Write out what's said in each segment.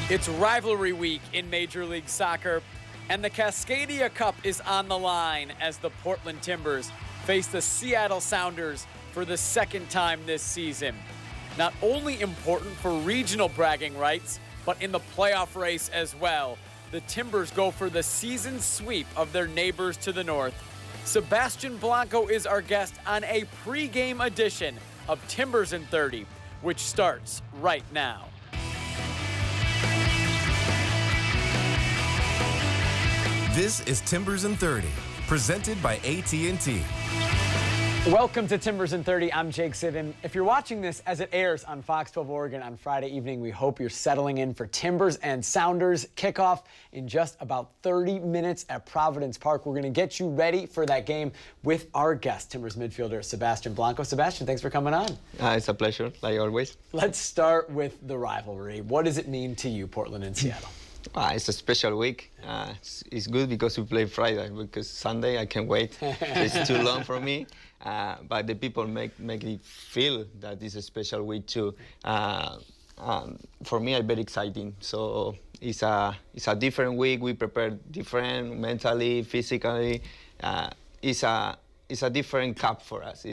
It's rivalry week in Major League Soccer, and the Cascadia Cup is on the line as the Portland Timbers face the Seattle Sounders for the second time this season. Not only important for regional bragging rights, but in the playoff race as well. The Timbers go for the season sweep of their neighbors to the north. Sebastian Blanco is our guest on a pre-game edition of Timbers in 30, which starts right now. This is Timbers in 30, presented by AT&T. Welcome to Timbers in 30. I'm Jake Siven. If you're watching this as it airs on Fox 12 Oregon on Friday evening, we hope you're settling in for Timbers and Sounders kickoff in just about 30 minutes at Providence Park. We're going to get you ready for that game with our guest, Timbers midfielder Sebastian Blanco. Sebastian, thanks for coming on. It's a pleasure, like always. Let's start with the rivalry. What does it mean to you, Portland and Seattle? It's a special week. It's good because we play Friday, because Sunday I can't wait. It's too long for me. But the people make it feel that it's a special week too. For me, it's very exciting. So it's a different week. We prepare different mentally, physically. It's a different cup for us.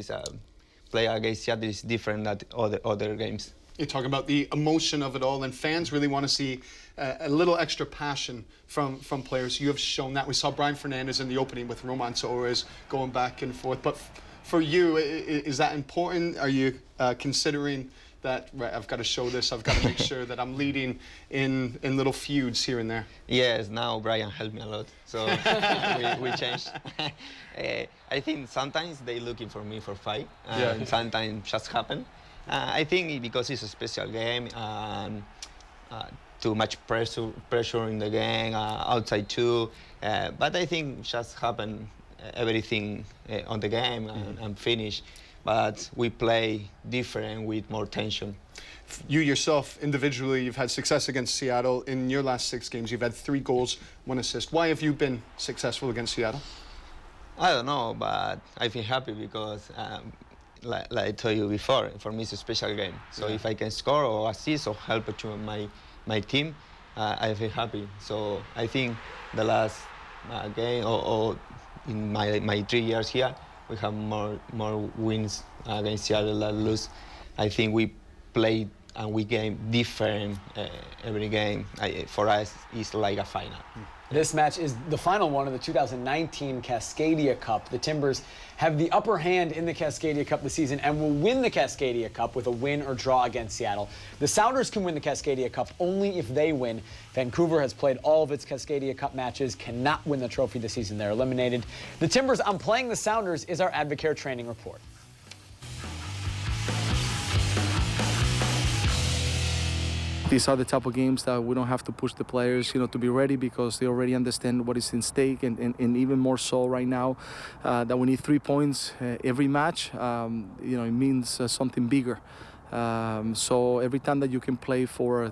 Play against Seattle is different than other games. You talk about the emotion of it all, and fans really want to see a little extra passion from players. You have shown that. We saw Brian Fernandez in the opening with Roman Torres going back and forth. But for you, is that important? Are you considering that, right, I've got to show this, I've got to make sure that I'm leading in little feuds here and there? Yes, now Brian helped me a lot, so we changed. I think sometimes they're looking for me for fight, and sometimes just happen. I think because it's a special game, too much pressure in the game, outside too. But I think just happen everything on the game and finish. But we play different with more tension. You yourself, individually, you've had success against Seattle. In your last 6 games, you've had 3 goals, 1 assist. Why have you been successful against Seattle? I don't know, but I feel happy because like I told you before, for me it's a special game. So if I can score or assist or help to my team, I feel happy. So I think the last game or in my 3 years here, we have more wins against Seattle than lose. I think we played and we game different every game. For us, it's like a final. This match is the final one of the 2019 Cascadia Cup. The Timbers have the upper hand in the Cascadia Cup this season and will win the Cascadia Cup with a win or draw against Seattle. The Sounders can win the Cascadia Cup only if they win. Vancouver has played all of its Cascadia Cup matches, cannot win the trophy this season. They're eliminated. The Timbers on playing the Sounders is our Advocare training report. These are the type of games that we don't have to push the players, to be ready, because they already understand what is in stake, and even more so right now that we need 3 points every match. It means something bigger. So every time that you can play for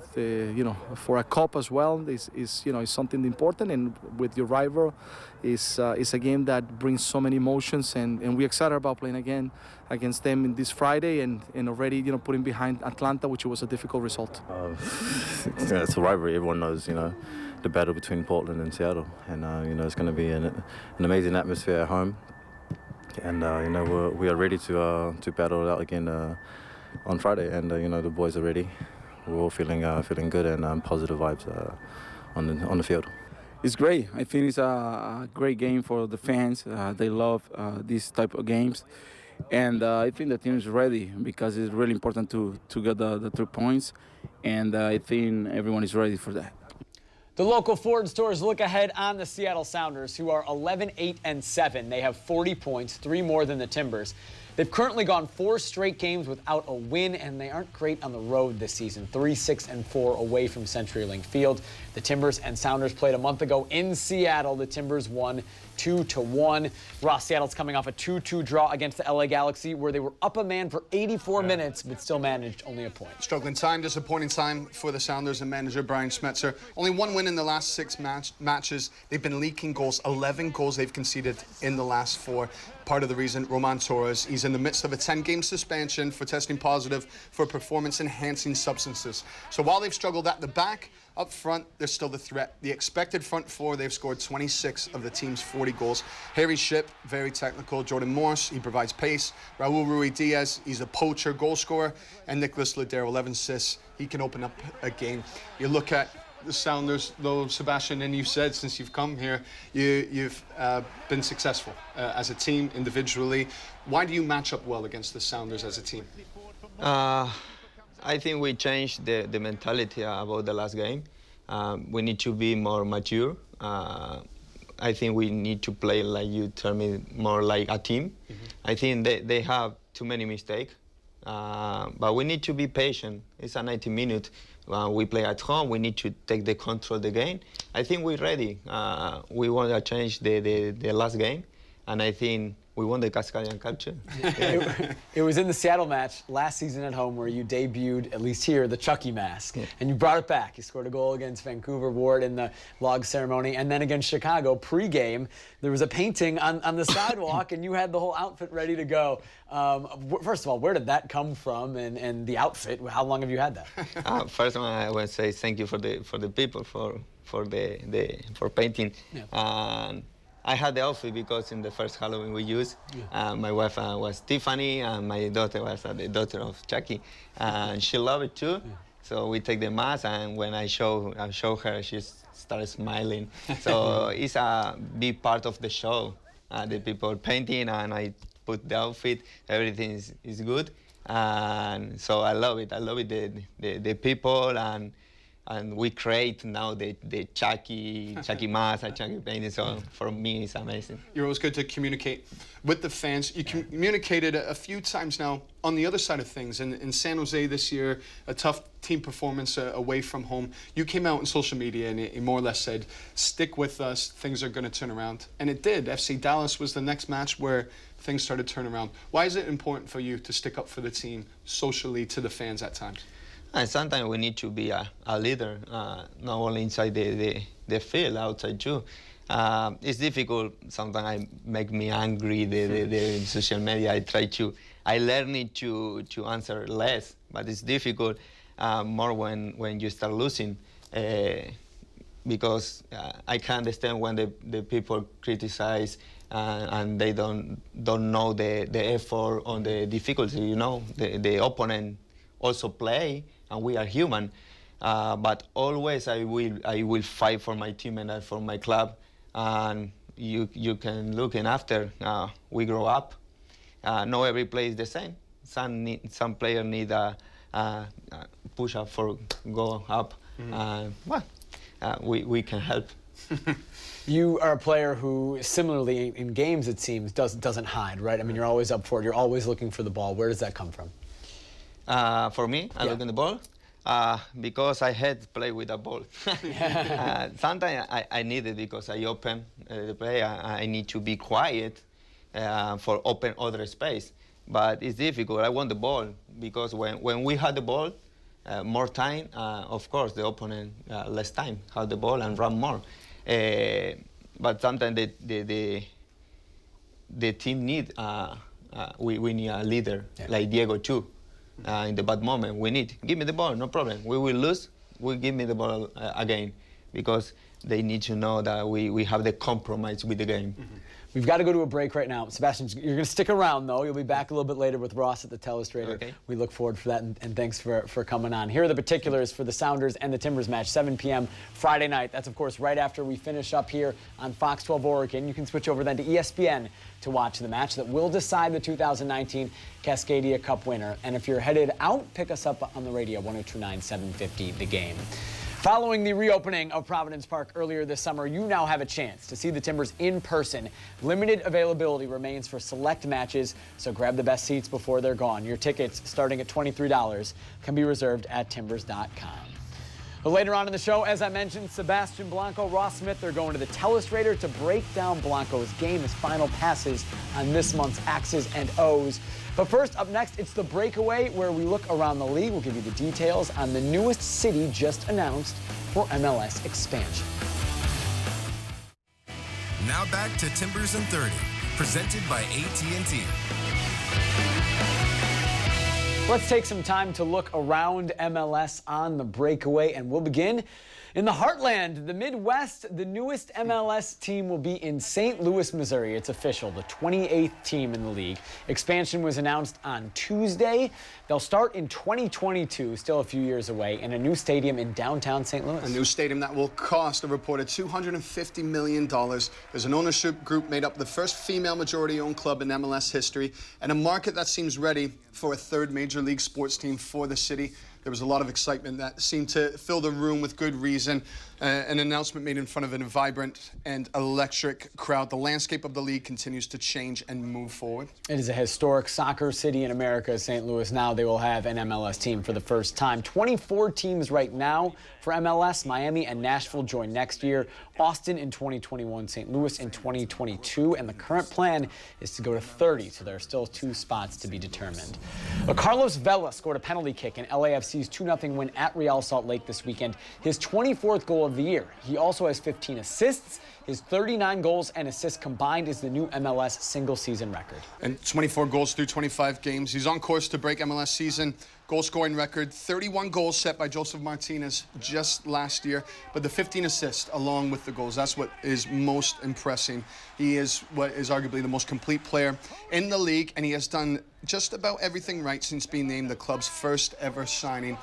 for a cup as well is something important, and with your rival is a game that brings so many emotions, and we're excited about playing again against them in this Friday, and already putting behind Atlanta, which was a difficult result. It's a rivalry. Everyone knows the battle between Portland and Seattle, and it's going to be an amazing atmosphere at home, and we are ready to battle it out again on Friday, and the boys are ready. We're all feeling good, and positive vibes on the field. It's great. I think it's a great game for the fans. They love these type of games, and I think the team is ready because it's really important to get the 3 points, and I think everyone is ready for that. The local Ford stores look ahead on the Seattle Sounders, who are 11-8-7. They have 40 points, 3 more than the Timbers. They've currently gone 4 straight games without a win, and they aren't great on the road this season. 3-6-4 away from CenturyLink Field. The Timbers and Sounders played a month ago in Seattle. The Timbers won 2-1. Ross, Seattle's coming off a 2-2 draw against the LA Galaxy, where they were up a man for 84 minutes, but still managed only a point. Struggling time, disappointing time for the Sounders and manager Brian Schmetzer. Only 1 win in the last 6 matches. They've been leaking goals. 11 goals they've conceded in the last 4. Part of the reason, Roman Torres, he's He's in the midst of a 10-game suspension for testing positive for performance-enhancing substances. So while they've struggled at the back, up front, they're still the threat. The expected front four, they've scored 26 of the team's 40 goals. Harry Shipp, very technical. Jordan Morse, he provides pace. Raul Ruiz-Diaz, he's a poacher goal scorer. And Nicholas Ladero, 11 assists. He can open up a game. You look at the Sounders, though, Sebastian, and you've said since you've come here, you've been successful as a team, individually. Why do you match up well against the Sounders as a team? I think we changed the mentality about the last game. We need to be more mature. I think we need to play, like you tell me, more like a team. I think they have too many mistakes, but we need to be patient. It's a 90 minutes. We play at home. We need to take the control of the game. I think we're ready. We want to change the last game, and I think we won the Cascadia Cup. It was in the Seattle match last season at home where you debuted, at least here, the Chucky mask. Yeah. And you brought it back. You scored a goal against Vancouver Ward in the log ceremony. And then against Chicago, pre-game, there was a painting on the sidewalk, and you had the whole outfit ready to go. First of all, where did that come from, and the outfit? How long have you had that? First one, I want to say thank you for the people for painting. Yeah. I had the outfit because in the first Halloween we used, my wife was Tiffany and my daughter was the daughter of Chucky, and she loved it too. Yeah. So we take the mask, and when I show her, she started smiling. So it's a big part of the show. The people painting, and I put the outfit. Everything is good, and so I love it. I love it. The people and we create now the Chucky mask, Chucky painting. So for me, it's amazing. You're always good to communicate with the fans. You communicated a few times now on the other side of things. In San Jose this year, a tough team performance away from home. You came out on social media and it more or less said, stick with us, things are going to turn around. And it did. FC Dallas was the next match where things started to turn around. Why is it important for you to stick up for the team socially to the fans at times? And sometimes we need to be a leader, not only inside the field, outside too. It's difficult. Sometimes it make me angry. The social media. I learn to answer less, but it's difficult more when you start losing, because I can understand when the people criticize and they don't know the effort on the difficulty. You know, the opponent also play. And we are human, but always I will fight for my team and for my club. And you can look, and after we grow up, not every play is the same. Some players need a push up for go up. We can help. You are a player who, similarly in games, it seems, doesn't hide, right? I mean, you're always up for it. You're always looking for the ball. Where does that come from? For me, I look in the ball because I had to play with the ball. Sometimes I need it because I open the play. I need to be quiet for open other space. But it's difficult. I want the ball because when we had the ball, more time, of course, the opponent less time have the ball and run more. But sometimes the team need we need a leader like Diego too. In the bad moment, we need, give me the ball, no problem. We will lose, give me the ball again, because they need to know that we have the compromise with the game. We've got to go to a break right now. Sebastian, you're going to stick around, though. You'll be back a little bit later with Ross at the Telestrator. Okay. We look forward for that, and thanks for coming on. Here are the particulars for the Sounders and the Timbers match, 7 p.m. Friday night. That's, of course, right after we finish up here on Fox 12 Oregon. You can switch over then to ESPN to watch the match that will decide the 2019 Cascadia Cup winner. And if you're headed out, pick us up on the radio, 102.9 750 The Game. Following the reopening of Providence Park earlier this summer, you now have a chance to see the Timbers in person. Limited availability remains for select matches, so grab the best seats before they're gone. Your tickets, starting at $23, can be reserved at timbers.com. But later on in the show, as I mentioned, Sebastian Blanco, Ross Smith, they're going to the Telestrator to break down Blanco's game, his final passes on this month's X's and O's. But first, up next, it's the breakaway, where we look around the league. We'll give you the details on the newest city just announced for MLS expansion. Now back to Timbers and 30, presented by AT&T. Let's take some time to look around MLS on the breakaway, and we'll begin in the heartland, the Midwest. The newest MLS team will be in St. Louis, Missouri. It's official, the 28th team in the league. Expansion was announced on Tuesday. They'll start in 2022, still a few years away, in a new stadium in downtown St. Louis. A new stadium that will cost a reported $250 million. There's an ownership group made up of the first female majority-owned club in MLS history, and a market that seems ready for a third major league sports team for the city. There was a lot of excitement that seemed to fill the room with good reason. An announcement made in front of a vibrant and electric crowd. The landscape of the league continues to change and move forward. It is a historic soccer city in America, St. Louis. Now they will have an MLS team for the first time. 24 teams right now for MLS. Miami and Nashville join next year. Austin in 2021, St. Louis in 2022, and the current plan is to go to 30, so there are still 2 spots to be determined. But Carlos Vela scored a penalty kick in LAFC's 2-0 win at Real Salt Lake this weekend, his 24th goal of the year. He also has 15 assists. His 39 goals and assists combined is the new MLS single-season record. And 24 goals through 25 games. He's on course to break MLS season goal-scoring record. 31 goals set by Joseph Martinez just last year. But the 15 assists along with the goals, that's what is most impressive. He is what is arguably the most complete player in the league, and he has done just about everything right since being named the club's first ever signing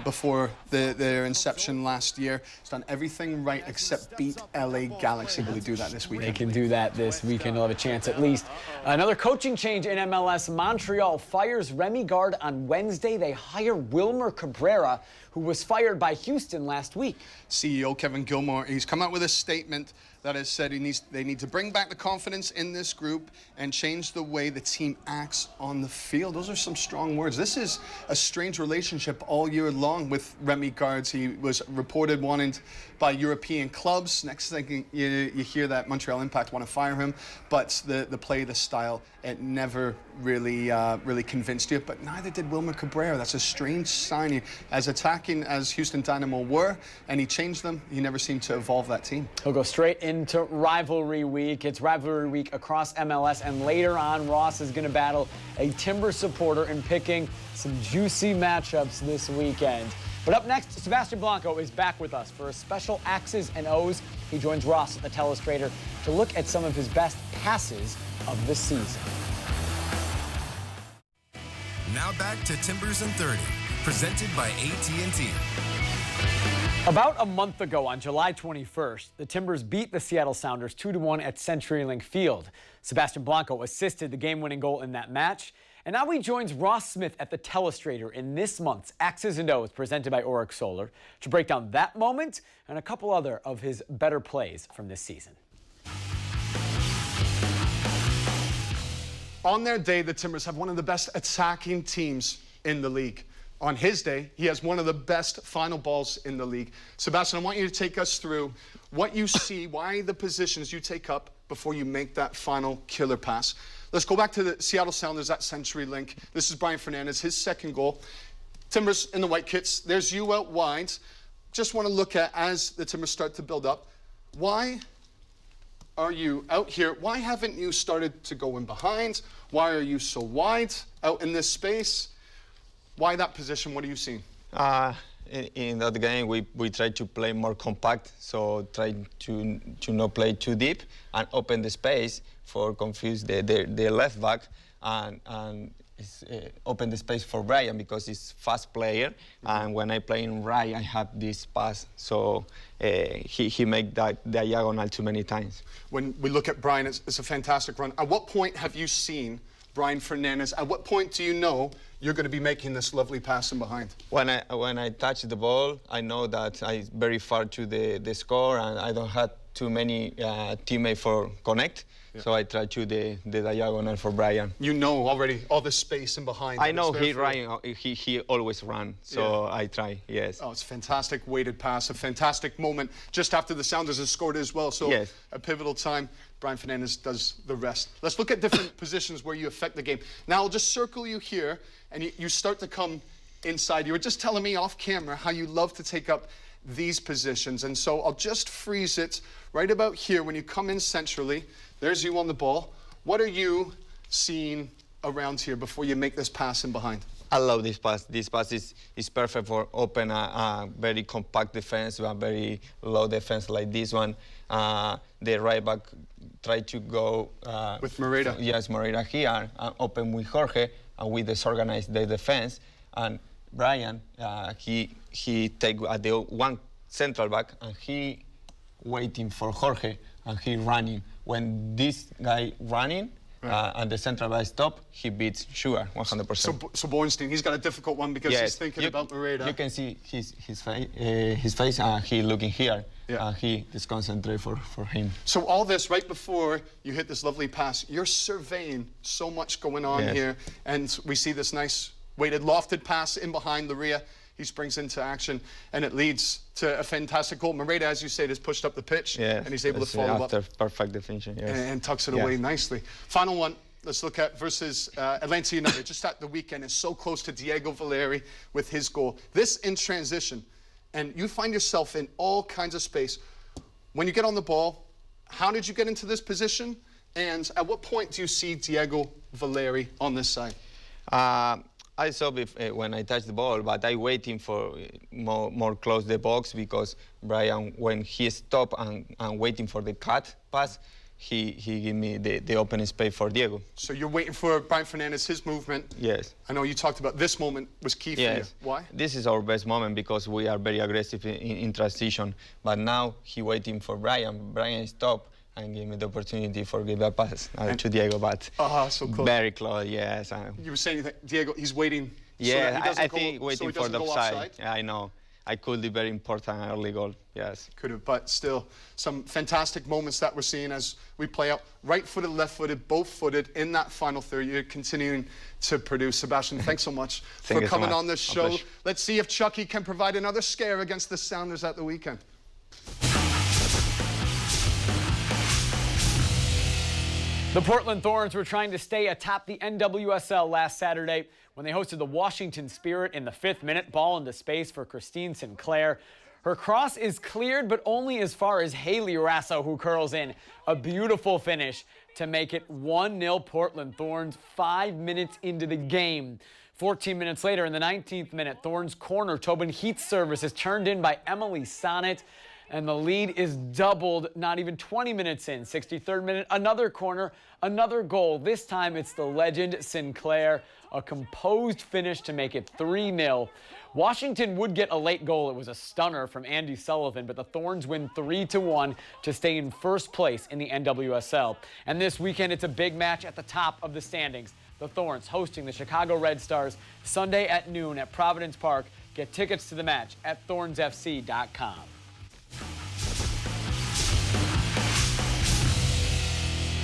before their inception last year. He's done everything right except beat LA Galaxy. Will he do that this weekend? They can do that this weekend. They'll have a chance at least. Another coaching change in MLS. Montreal fires Remy Gard on Wednesday. They hire Wilmer Cabrera, who was fired by Houston last week. CEO Kevin Gilmore, he's come out with a statement that has said they need to bring back the confidence in this group and change the way the team acts on the field. Those are some strong words. This is a strange relationship all year long with Remy Gard. He was reported wanted by European clubs. Next thing you hear that Montreal Impact want to fire him, but the play, the style, it never really convinced you. But neither did Wilmer Cabrera. That's a strange signing. As attacking as Houston Dynamo were, and he changed them, he never seemed to evolve that team. He'll go straight into rivalry week. It's rivalry week across MLS, and later on, Ross is going to battle a Timber supporter in picking some juicy matchups this weekend. But up next, Sebastian Blanco is back with us for a special X's and O's. He joins Ross at the Telestrator to look at some of his best passes of the season. Now back to Timbers and 30, presented by AT&T. About a month ago, on July 21st, the Timbers beat the Seattle Sounders 2-1 at CenturyLink Field. Sebastian Blanco assisted the game-winning goal in that match. And now he joins Ross Smith at the Telestrator in this month's X's and O's, presented by Auric Solar, to break down that moment and a couple other of his better plays from this season. On their day, the Timbers have one of the best attacking teams in the league. On his day, he has one of the best final balls in the league. Sebastian, I want you to take us through what you see, why the positions you take up before you make that final killer pass. Let's go back to the Seattle Sounders at CenturyLink. This is Brian Fernandez, his second goal. Timbers in the white kits. There's you out wide. Just want to look at, as the Timbers start to build up, why are you out here? Why haven't you started to go in behind? Why are you so wide out in this space? Why that position? What are you seeing? In that game, we try to play more compact, so try to not play too deep and open the space for confuse the left back and open the space for Brian because he's fast player. And when I play in right, I have this pass, so he make that diagonal too many times. When we look at Brian, it's a fantastic run. At what point have you seen Brian Fernandez? At what point do you know you're going to be making this lovely pass in behind? When I touch the ball, I know that I'm very far to the score, and I don't have too many teammates for connect. Yeah. So I try to the diagonal for Brian. You know already all the space in behind. I know he always run, so yeah. I try, yes. Oh, it's a fantastic weighted pass, a fantastic moment just after the Sounders have scored as well. So yes. A pivotal time. Brian Fernandez does the rest. Let's look at different positions where you affect the game. Now I'll just circle you here, and you start to come inside. You were just telling me off camera how you love to take up these positions, and so I'll just freeze it right about here when you come in centrally. There's you on the ball. What are you seeing around here before you make this pass in behind? I love this pass. This pass is perfect for open a very compact defense, a very low defense like this one. The right back tried to go with Morita. Yes, Morita here, open with Jorge, and we disorganized the defense. And Brian, he take the one central back, and he waiting for Jorge, and he running. When this guy running, and the central back stop, he beats Sugar 100%. So Bornstein, he's got a difficult one because he's thinking about Morita. You can see his face, and he looking here, and he is concentrate for him. So all this right before you hit this lovely pass, you're surveying so much going on here, and we see this nice weighted, lofted pass in behind the rear. He springs into action, and it leads to a fantastic goal. Morita, as you said, has pushed up the pitch, and he's able to follow after up. Perfect definition, And tucks it away nicely. Final one, let's look at versus Atlanta United. Just at the weekend, is so close to Diego Valeri with his goal. This in transition, and you find yourself in all kinds of space. When you get on the ball, how did you get into this position? And at what point do you see Diego Valeri on this side? I saw when I touched the ball, but I waiting for more close the box, because Brian, when he stopped and waiting for the cut pass, he gave me the open space for Diego. So you're waiting for Brian Fernandez, his movement. Yes. I know you talked about this moment was key for you. Why? This is our best moment because we are very aggressive in transition. But now he waiting for Brian. Brian stopped and gave me the opportunity for give a pass to Diego, but so close. Very close, yes. You were saying that Diego, he's waiting. Yeah, so I think waiting for the offside. Yeah, I know. I could be very important early goal, yes. Could have, but still, some fantastic moments that we're seeing as we play out. Right-footed, left-footed, both-footed in that final third. You're continuing to produce. Sebastian, thanks so much for coming on this show. Let's see if Chucky can provide another scare against the Sounders at the weekend. The Portland Thorns were trying to stay atop the NWSL last Saturday when they hosted the Washington Spirit in the 5th minute. Ball into space for Christine Sinclair. Her cross is cleared, but only as far as Haley Rasso, who curls in. A beautiful finish to make it 1-0 Portland Thorns 5 minutes into the game. 14 minutes later, in the 19th minute, Thorns corner, Tobin Heath's service is turned in by Emily Sonnet. And the lead is doubled not even 20 minutes in. 63rd minute, another corner, another goal. This time it's the legend Sinclair. A composed finish to make it 3-0. Washington would get a late goal. It was a stunner from Andy Sullivan, but the Thorns win 3-1 to stay in first place in the NWSL. And this weekend, it's a big match at the top of the standings. The Thorns hosting the Chicago Red Stars Sunday at noon at Providence Park. Get tickets to the match at thornsfc.com.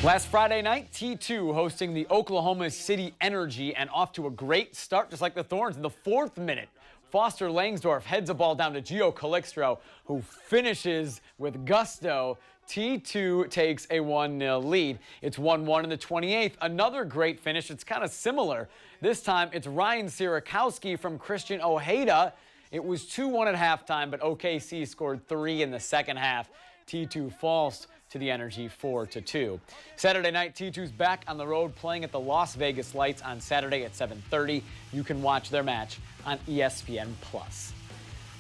Last Friday night, T2 hosting the Oklahoma City Energy, and off to a great start, just like the Thorns in the 4th minute. Foster Langsdorff heads a ball down to Gio Calixtro, who finishes with gusto. T2 takes a 1-0 lead. It's 1-1 in the 28th. Another great finish. It's kind of similar. This time, it's Ryan Sierakowski from Christian Ojeda. It was 2-1 at halftime, but OKC scored 3 in the second half. T2 falls to the Energy 4-2. Saturday night, T2's back on the road playing at the Las Vegas Lights on Saturday at 7:30. You can watch their match on ESPN+.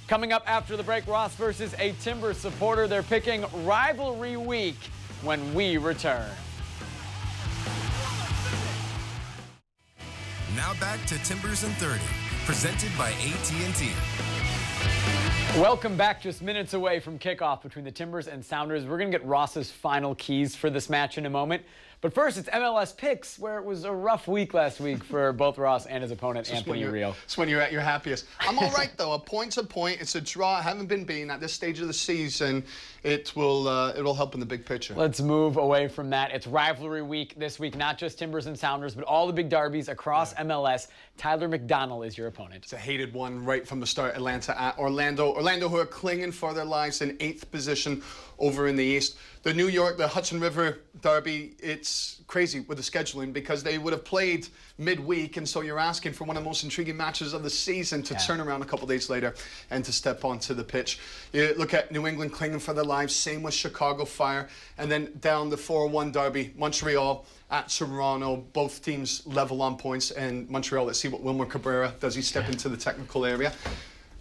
Coming up after the break, Ross versus a Timbers supporter. They're picking rivalry week when we return. Now back to Timbers in 30, presented by AT&T. Welcome back. Just minutes away from kickoff between the Timbers and Sounders. We're going to get Ross's final keys for this match in a moment. But first, it's MLS picks, where it was a rough week last week for both Ross and his opponent, Anthony Rio. It's when you're at your happiest. I'm all right, though. A point's a point. It's a draw. I haven't been beaten at this stage of the season. It'll help in the big picture. Let's move away from that. It's rivalry week this week, not just Timbers and Sounders, but all the big derbies across MLS. Tyler McDonald is your opponent. It's a hated one right from the start. Atlanta at Orlando. Orlando, who are clinging for their lives in 8th position over in the East. The New York, the Hudson River derby, it's crazy with the scheduling because they would have played midweek, and so you're asking for one of the most intriguing matches of the season to turn around a couple days later and to step onto the pitch. You look at New England clinging for their lives, same with Chicago Fire, and then down the 4-1 derby, Montreal at Toronto. Both teams level on points, and Montreal, let's see what Wilmer Cabrera does. He step into the technical area.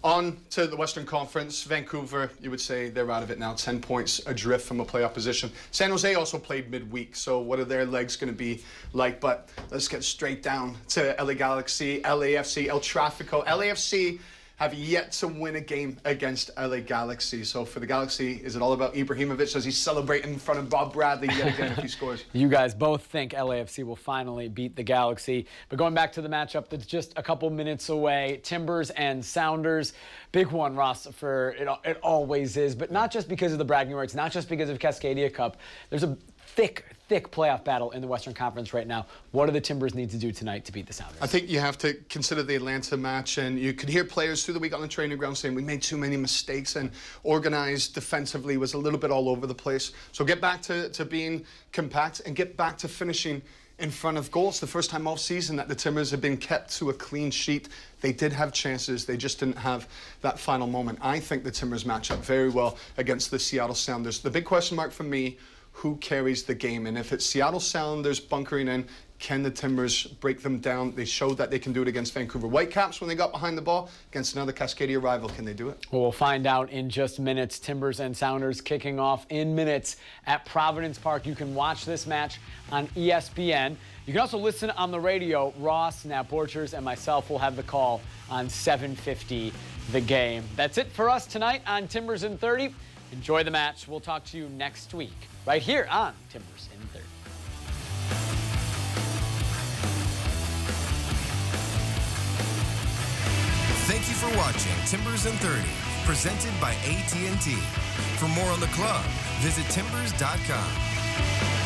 On to the Western Conference. Vancouver, you would say they're out of it now, 10 points adrift from a playoff position. San Jose also played midweek, so what are their legs going to be like? But let's get straight down to LA Galaxy, LAFC, El Tráfico. LAFC have yet to win a game against LA Galaxy. So for the Galaxy, is it all about Ibrahimovic as he's celebrating in front of Bob Bradley yet again if he scores? You guys both think LAFC will finally beat the Galaxy. But going back to the matchup that's just a couple minutes away, Timbers and Sounders. Big one, Ross, for it always is. But not just because of the bragging rights, not just because of Cascadia Cup. There's a thick playoff battle in the Western Conference right now. What do the Timbers need to do tonight to beat the Sounders? I think you have to consider the Atlanta match, and you could hear players through the week on the training ground saying we made too many mistakes and organized defensively was a little bit all over the place. So get back to being compact and get back to finishing in front of goals. The first time all season that the Timbers have been kept to a clean sheet. They did have chances, they just didn't have that final moment. I think the Timbers match up very well against the Seattle Sounders. The big question mark for me, who carries the game? And if it's Seattle Sounders bunkering in, can the Timbers break them down? They showed that they can do it against Vancouver Whitecaps when they got behind the ball. Against another Cascadia rival, can they do it? Well, we'll find out in just minutes. Timbers and Sounders kicking off in minutes at Providence Park. You can watch this match on ESPN. You can also listen on the radio. Ross, Nat Borchers, and myself will have the call on 7:50 The Game. That's it for us tonight on Timbers in 30. Enjoy the match. We'll talk to you next week right here on Timbers in 30. Thank you for watching Timbers in 30, presented by AT&T. For more on the club, visit timbers.com.